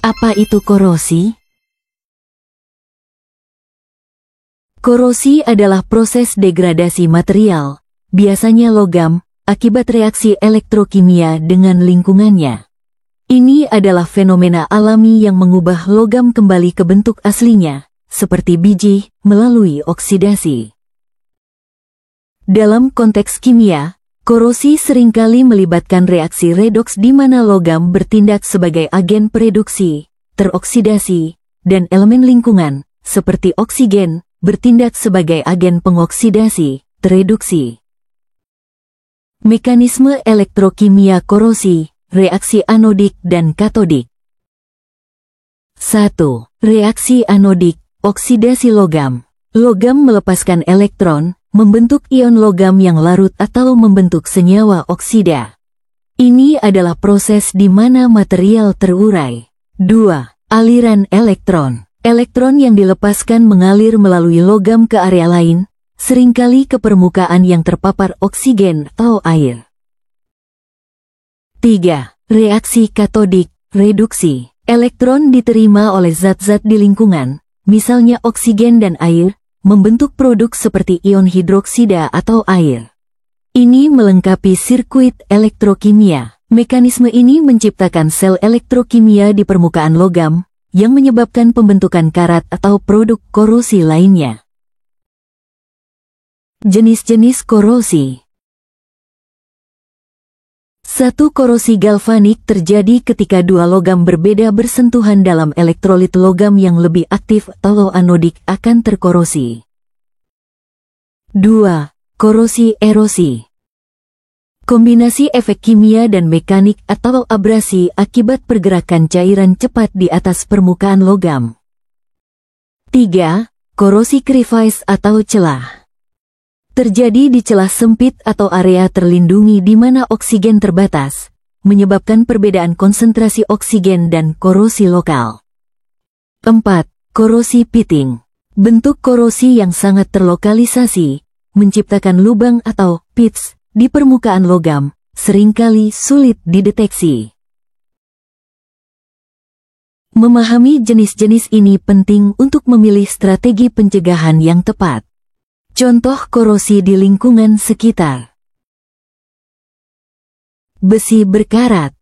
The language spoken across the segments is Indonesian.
Apa itu korosi? Korosi adalah proses degradasi material, biasanya logam, akibat reaksi elektrokimia dengan lingkungannya. Ini adalah fenomena alami yang mengubah logam kembali ke bentuk aslinya, seperti biji, melalui oksidasi. Dalam konteks kimia, korosi seringkali melibatkan reaksi redoks di mana logam bertindak sebagai agen pereduksi, teroksidasi, dan elemen lingkungan, seperti oksigen, bertindak sebagai agen pengoksidasi, tereduksi. Mekanisme elektrokimia korosi, reaksi anodik dan katodik. 1. Reaksi anodik, oksidasi logam. Logam melepaskan elektron, membentuk ion logam yang larut atau membentuk senyawa oksida. Ini adalah proses di mana material terurai. 2. Aliran elektron. Elektron yang dilepaskan mengalir melalui logam ke area lain, seringkali ke permukaan yang terpapar oksigen atau air. 3. Reaksi katodik, reduksi. Elektron diterima oleh zat-zat di lingkungan, misalnya oksigen dan air, membentuk produk seperti ion hidroksida atau air. Ini melengkapi sirkuit elektrokimia. Mekanisme ini menciptakan sel elektrokimia di permukaan logam, yang menyebabkan pembentukan karat atau produk korosi lainnya. Jenis-jenis korosi. 1. Korosi galvanik terjadi ketika dua logam berbeda bersentuhan dalam elektrolit logam yang lebih aktif atau anodik akan terkorosi. 2. Korosi erosi. Kombinasi efek kimia dan mekanik atau abrasi akibat pergerakan cairan cepat di atas permukaan logam. 3. Korosi krivis atau celah. Terjadi di celah sempit atau area terlindungi di mana oksigen terbatas, menyebabkan perbedaan konsentrasi oksigen dan korosi lokal. 4. Korosi pitting. Bentuk korosi yang sangat terlokalisasi, menciptakan lubang atau pits di permukaan logam, seringkali sulit dideteksi. Memahami jenis-jenis ini penting untuk memilih strategi pencegahan yang tepat. Contoh korosi di lingkungan sekitar. Besi berkarat.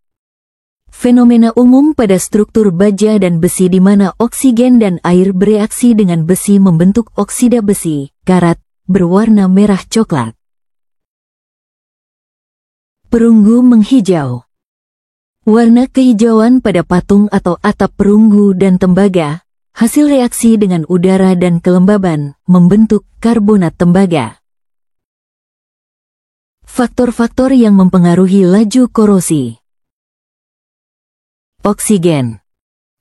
Fenomena umum pada struktur baja dan besi di mana oksigen dan air bereaksi dengan besi membentuk oksida besi, karat, berwarna merah coklat. Perunggu menghijau. Warna kehijauan pada patung atau atap perunggu dan tembaga, hasil reaksi dengan udara dan kelembaban, membentuk karbonat tembaga. Faktor-faktor yang mempengaruhi laju korosi. Oksigen.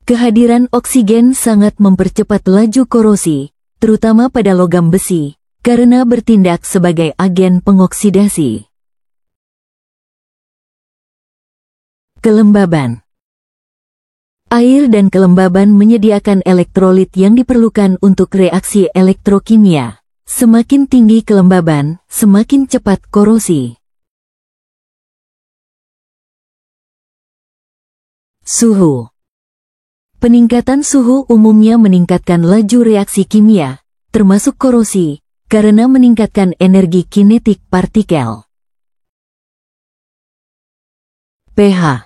Kehadiran oksigen sangat mempercepat laju korosi, terutama pada logam besi, karena bertindak sebagai agen pengoksidasi. Kelembaban. Air dan kelembaban menyediakan elektrolit yang diperlukan untuk reaksi elektrokimia. Semakin tinggi kelembaban, semakin cepat korosi. Suhu. Peningkatan suhu umumnya meningkatkan laju reaksi kimia, termasuk korosi, karena meningkatkan energi kinetik partikel. pH.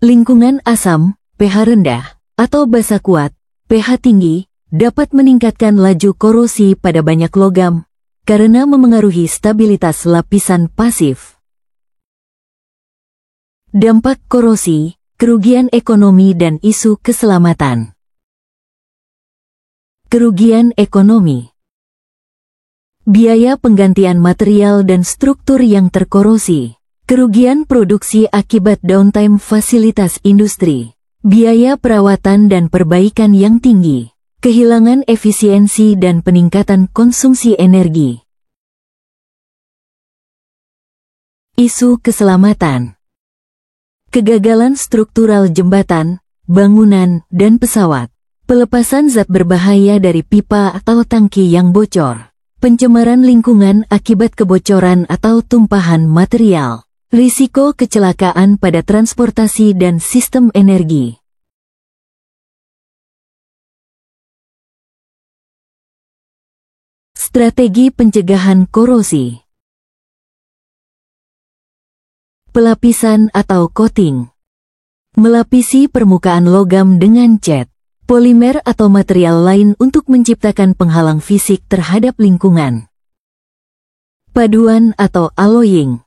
Lingkungan asam, pH rendah, atau basa kuat, pH tinggi, dapat meningkatkan laju korosi pada banyak logam, karena memengaruhi stabilitas lapisan pasif. Dampak korosi, kerugian ekonomi dan isu keselamatan. Kerugian ekonomi. Biaya penggantian material dan struktur yang terkorosi. Kerugian produksi akibat downtime fasilitas industri. Biaya perawatan dan perbaikan yang tinggi. Kehilangan efisiensi dan peningkatan konsumsi energi. Isu keselamatan. Kegagalan struktural jembatan, bangunan, dan pesawat. Pelepasan zat berbahaya dari pipa atau tangki yang bocor. Pencemaran lingkungan akibat kebocoran atau tumpahan material. Risiko kecelakaan pada transportasi dan sistem energi. Strategi pencegahan korosi. Pelapisan atau coating. Melapisi permukaan logam dengan cat, polimer atau material lain untuk menciptakan penghalang fisik terhadap lingkungan. Paduan atau alloying.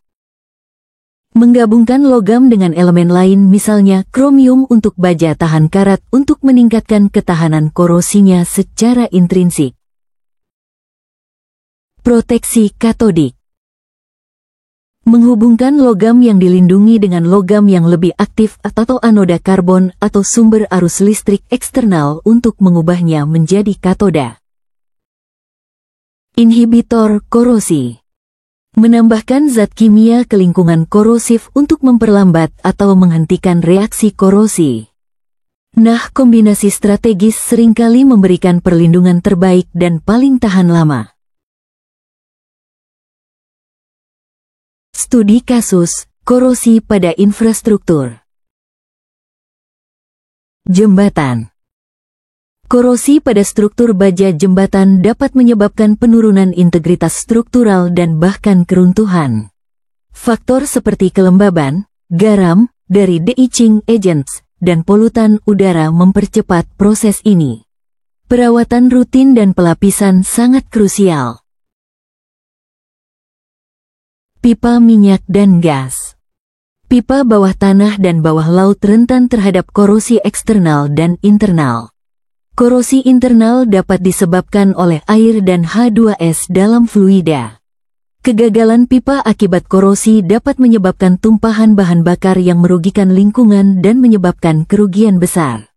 Menggabungkan logam dengan elemen lain, misalnya kromium untuk baja tahan karat untuk meningkatkan ketahanan korosinya secara intrinsik. Proteksi katodik. Menghubungkan logam yang dilindungi dengan logam yang lebih aktif atau anoda karbon atau sumber arus listrik eksternal untuk mengubahnya menjadi katoda. Inhibitor korosi. Menambahkan zat kimia ke lingkungan korosif untuk memperlambat atau menghentikan reaksi korosi. Nah, kombinasi strategis seringkali memberikan perlindungan terbaik dan paling tahan lama. Studi kasus korosi pada infrastruktur. Jembatan. Korosi pada struktur baja jembatan dapat menyebabkan penurunan integritas struktural dan bahkan keruntuhan. Faktor seperti kelembaban, garam, dari de-etching agents, dan polutan udara mempercepat proses ini. Perawatan rutin dan pelapisan sangat krusial. Pipa minyak dan gas. Pipa bawah tanah dan bawah laut rentan terhadap korosi eksternal dan internal. Korosi internal dapat disebabkan oleh air dan H2S dalam fluida. Kegagalan pipa akibat korosi dapat menyebabkan tumpahan bahan bakar yang merugikan lingkungan dan menyebabkan kerugian besar.